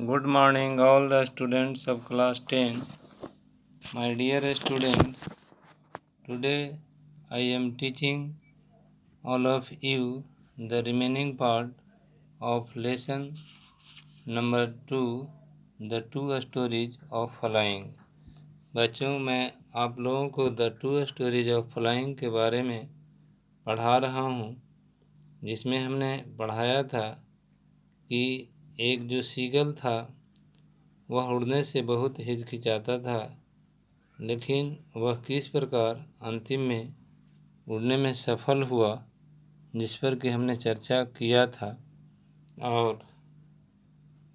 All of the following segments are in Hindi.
Good morning, all the students of class 10. My dear students, today I am teaching all of you the remaining part of lesson number 2, the two stories of flying. बच्चों, मैं आप लोगों को the two stories of flying के बारे में पढ़ा रहा हूँ, जिसमें हमने पढ़ाया था कि एक जो सीगल था वह उड़ने से बहुत हिचकिचाता था, लेकिन वह किस प्रकार अंतिम में उड़ने में सफल हुआ, जिस पर कि हमने चर्चा किया था, और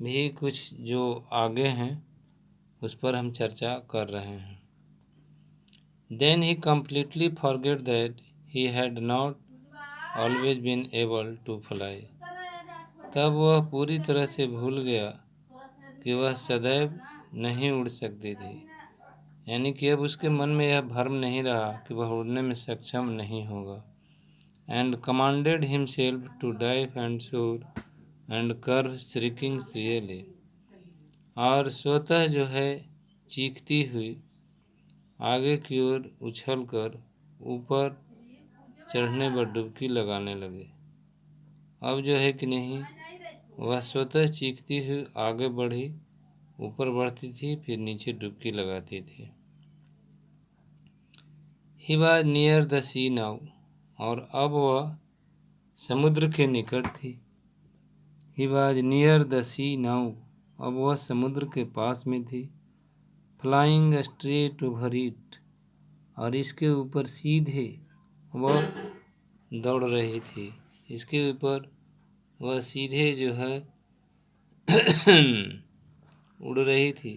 भी कुछ जो आगे हैं उस पर हम चर्चा कर रहे हैं। Then he completely forgot that he had not always been able to fly. तब वह पूरी तरह से भूल गया कि वह सदैव नहीं उड़ सकती थी, यानी कि अब उसके मन में यह भ्रम नहीं रहा कि वह उड़ने में सक्षम नहीं होगा। And commanded himself to dive and soar and curve shrieking shrilly, और स्वतः जो है चीखती हुई आगे की ओर उछलकर ऊपर चढ़ने पर डुबकी लगाने लगे। अब जो है कि नहीं, वह स्वतः चीखती हुई आगे बढ़ी, ऊपर बढ़ती थी, फिर नीचे डुबकी लगाती थी। He was near the sea now, और अब वह समुद्र के निकट थी। He was near the sea now, अब वह समुद्र के पास में थी। Flying straight over it, और इसके ऊपर सीधे वह दौड़ रही थी। इसके ऊपर वह सीधे जो है उड़ रही थी।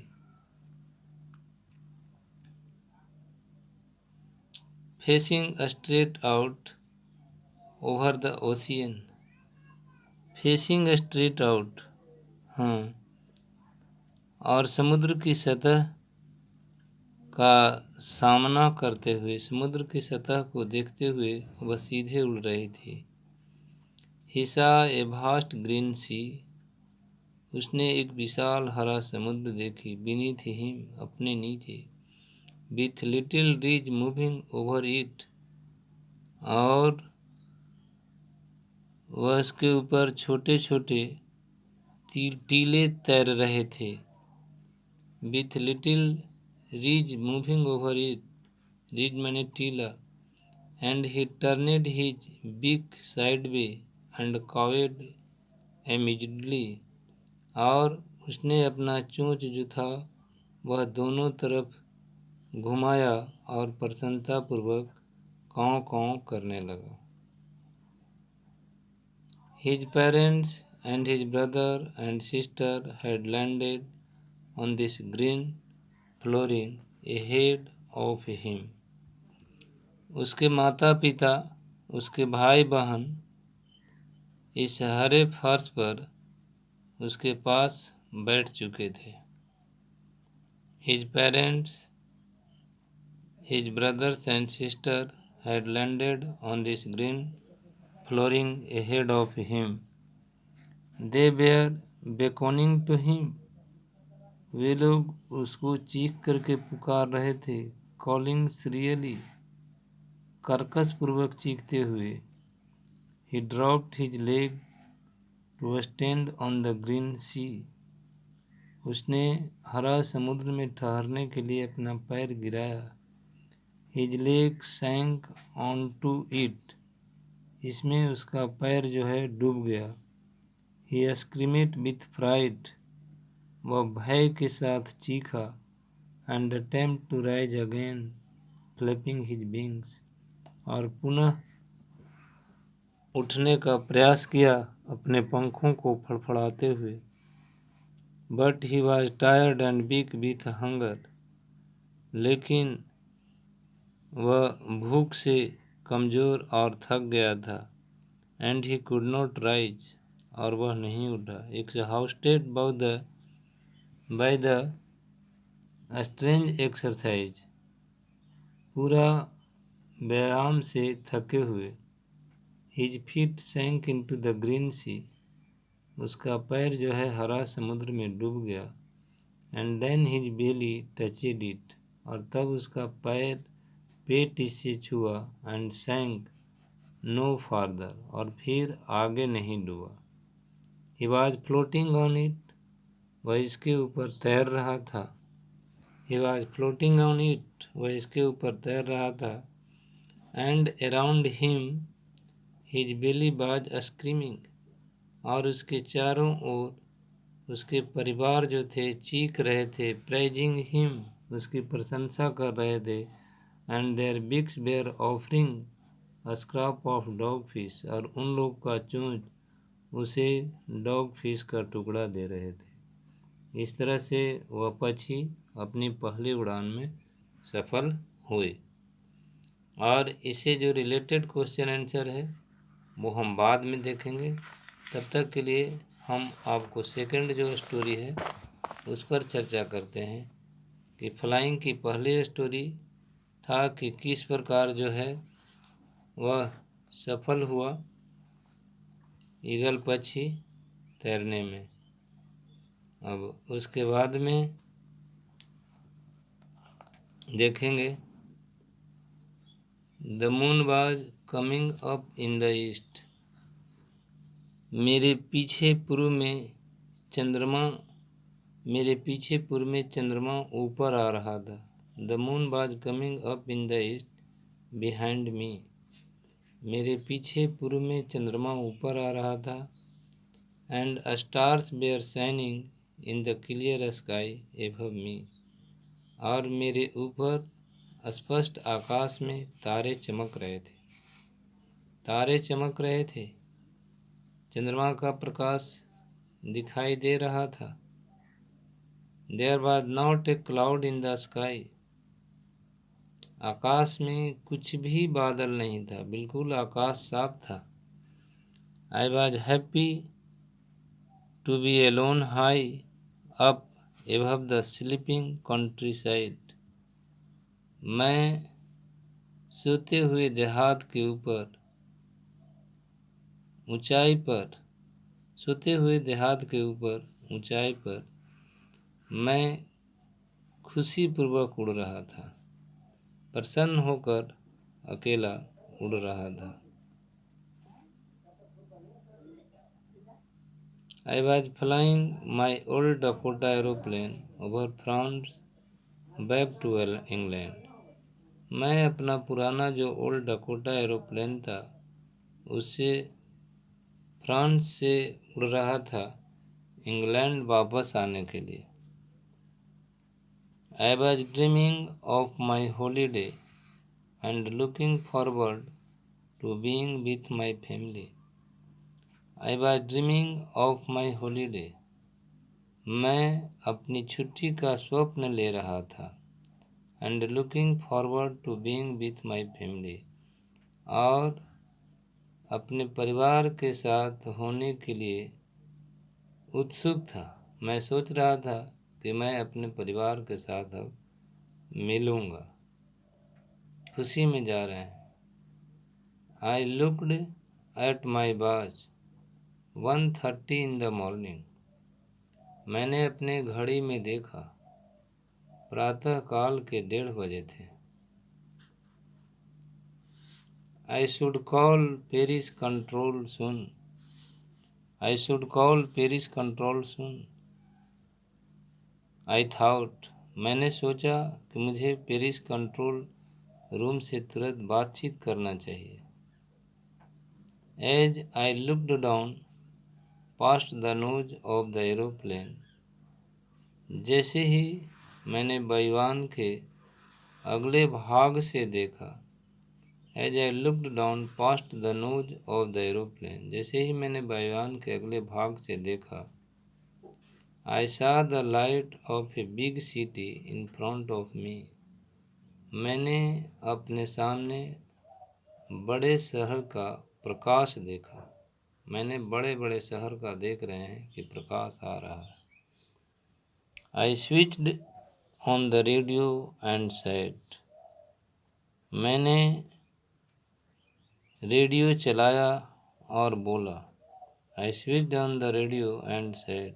Facing straight out over the ocean, facing straight out, हाँ, और समुद्र की सतह का सामना करते हुए, समुद्र की सतह को देखते हुए वह सीधे उड़ रही थी। He saw a vast green sea, उसने एक विशाल हरा समुद्र देखी। Beneath him, अपने नीचे। With little ridge moving over it, और वह उसके ऊपर छोटे छोटे टीले तैर रहे थे। With little ridge moving over it, ridge माने टीला। And he turned his beak sideways and cawed amazedly, और उसने अपना चोंच जो था वह दोनों तरफ घुमाया और प्रसन्नतापूर्वक काँव काँव करने लगा। His parents and his brother and sister had landed on this green flooring ahead of him. उसके माता पिता, उसके भाई बहन इस हरे फर्श पर उसके पास बैठ चुके थे। His parents, his brothers and sister had landed on this green flooring ahead of him. They were beckoning to him. वे लोग उसको चीख करके पुकार रहे थे। Calling shrilly, कर्कश पूर्वक चीखते हुए। He dropped his leg to stand on the green sea. उसने हरा समुद्र में ठहरने के लिए अपना पैर गिराया। His leg sank onto it, इसमें उसका पैर जो है डूब गया। He screamed with fright, वह भय के साथ चीखा। And attempted to rise again, flapping his wings, और पुनः उठने का प्रयास किया अपने पंखों को फड़फड़ाते हुए। But he was tired and weak with hunger, लेकिन वह भूख से कमजोर और थक गया था। And he could not rise, और वह नहीं उठा। Exhausted by the strange exercise, पूरा व्यायाम से थके हुए। His feet sank into the green sea, उसका पैर जो है हरा समुद्र में डूब गया। And then his belly touched it, और तब उसका पैर पेट इससे छुआ। एंड सैंक नो फार्दर, और फिर आगे नहीं डूबा। He was floating on it, वह इसके ऊपर तैर रहा था। He was floating on it, वह इसके ऊपर तैर रहा था। And around him his belly was screaming, और उसके चारों ओर उसके परिवार जो थे चीख रहे थे। प्रेजिंग हिम, उसकी प्रशंसा कर रहे थे। And their pigs were offering scrap of dog fish, और उन लोग का चोंच उसे डॉग फिश का टुकड़ा दे रहे थे। इस तरह से वह पक्षी अपनी पहली उड़ान में सफल हुए। और इससे जो रिलेटेड क्वेश्चन आंसर है वो हम बाद में देखेंगे। तब तक के लिए हम आपको सेकंड जो स्टोरी है उस पर चर्चा करते हैं कि फ्लाइंग की पहली स्टोरी था कि किस प्रकार जो है वह सफल हुआ ईगल पक्षी तैरने में। अब उसके बाद में देखेंगे the moon was coming up in the east. मेरे पीछे पूर्व में चंद्रमा ऊपर आ रहा था। The moon was coming up in the east behind me. मेरे पीछे पूर्व में चंद्रमा ऊपर आ रहा था। And stars were shining in the clear sky above me, और मेरे ऊपर स्पष्ट आकाश में तारे चमक रहे थे। तारे चमक रहे थे, चंद्रमा का प्रकाश दिखाई दे रहा था। There was not a cloud in the sky, आकाश में कुछ भी बादल नहीं था, बिल्कुल आकाश साफ था। I was happy to be alone high up above the sleeping countryside. मैं सोते हुए देहात के ऊपर ऊंचाई पर मैं खुशीपूर्वक उड़ रहा था, प्रसन्न होकर अकेला उड़ रहा था। I was flying my old Dakota aeroplane over France back to England. मैं अपना पुराना जो ओल्ड डकोटा एरोप्लेन था उससे फ्रांस से उड़ रहा था इंग्लैंड वापस आने के लिए। I was dreaming of my holiday and looking forward to being with my family. I was dreaming of my holiday. मैं अपनी छुट्टी का स्वप्न ले रहा था। And looking forward to being with my family, और अपने परिवार के साथ होने के लिए उत्सुक था। मैं सोच रहा था कि मैं अपने परिवार के साथ अब मिलूँगा, खुशी में जा रहे हैं। I looked at my watch 1:30 in the morning. मैंने अपने घड़ी में देखा, प्रातः काल के 1:30 बजे थे। I should call Paris control soon. I thought, मैंने सोचा कि मुझे पेरिस कंट्रोल रूम से तुरंत बातचीत करना चाहिए। As I looked down past the nose of the aeroplane, जैसे ही मैंने वायुयान के अगले भाग से देखा। As I looked down past the nose of the aeroplane, जैसे ही मैंने वायुयान के अगले भाग से देखा। आई सा the light of a big city in front of me, मैंने अपने सामने बड़े शहर का प्रकाश देखा। मैंने बड़े बड़े शहर का देख रहे हैं कि प्रकाश आ रहा है। I switched on the radio and said, मैंने रेडियो चलाया और बोला। I switched on the radio and said,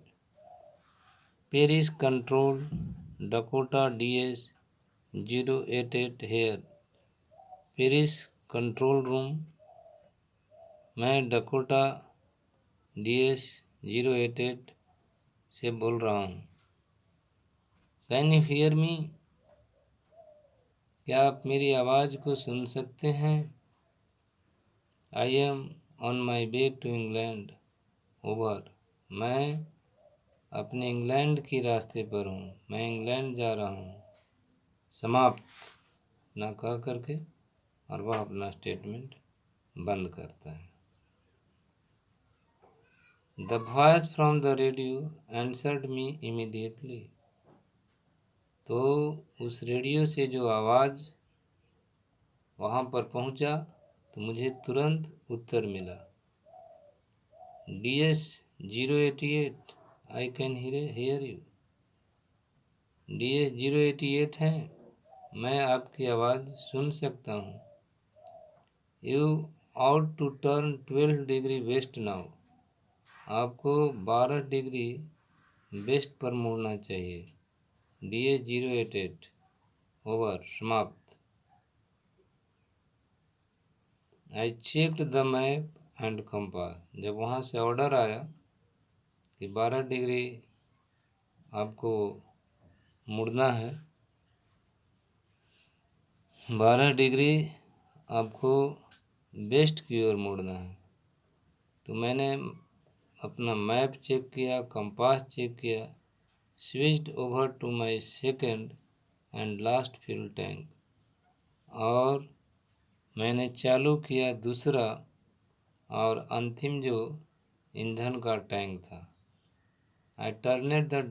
Paris Control, Dakota DS 088 here. Paris control room, मैं डकोटा DS 088 से बोल रहा हूँ। Can you hear me? क्या आप मेरी आवाज़ को सुन सकते हैं? I am on my way to England. Over, मैं अपने इंग्लैंड की रास्ते पर हूँ। मैं इंग्लैंड जा रहा हूँ। समाप्त ना कह करके और वह अपना स्टेटमेंट बंद करता है। The voice from the radio answered me immediately. तो उस रेडियो से जो आवाज़ वहाँ पर पहुँचा तो मुझे तुरंत उत्तर मिला। DS 088, I can hear you. DS 088 है, मैं आपकी आवाज़ सुन सकता हूँ। You out to turn 12 degree west now. आपको 12 डिग्री वेस्ट पर मुड़ना चाहिए। DS 088, ओवर, समाप्त। I checked the map and compass. जब वहाँ से ऑर्डर आया कि 12 डिग्री आपको मुड़ना है, 12 डिग्री आपको वेस्ट की ओर मुड़ना है, तो मैंने अपना मैप चेक किया, कंपास चेक किया, switched over to my second and last fuel tank, और मैंने चालू किया दूसरा और अंतिम जो ईंधन का टैंक था। I turned the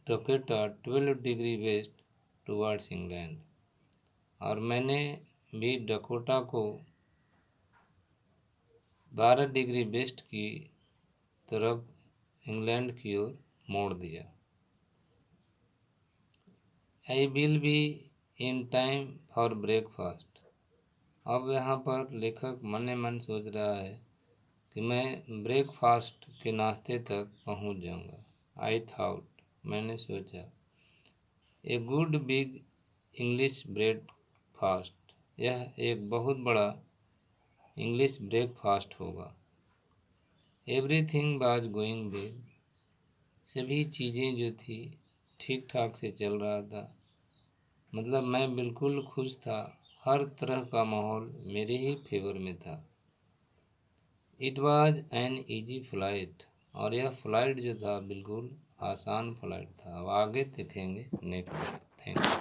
Dakota 12 degree west towards England, और मैंने भी डकोटा को 12 डिग्री वेस्ट की तरफ इंग्लैंड की ओर मोड़ दिया। I will be in time for breakfast. अब यहाँ पर लेखक मन ही मन सोच रहा है कि मैं ब्रेकफास्ट के नाश्ते तक पहुँच जाऊँगा। आई थाउट, मैंने सोचा, a good big English breakfast, यह एक बहुत बड़ा इंग्लिश ब्रेकफास्ट होगा। एवरीथिंग वाज गोइंग वेल, सभी चीज़ें जो थी ठीक ठाक से चल रहा था। मतलब मैं बिल्कुल खुश था, हर तरह का माहौल मेरे ही फेवर में था। It was an easy flight, और यह फ्लाइट जो था बिल्कुल आसान फ्लाइट था। अब आगे देखेंगे नेक्स्ट। Thank you.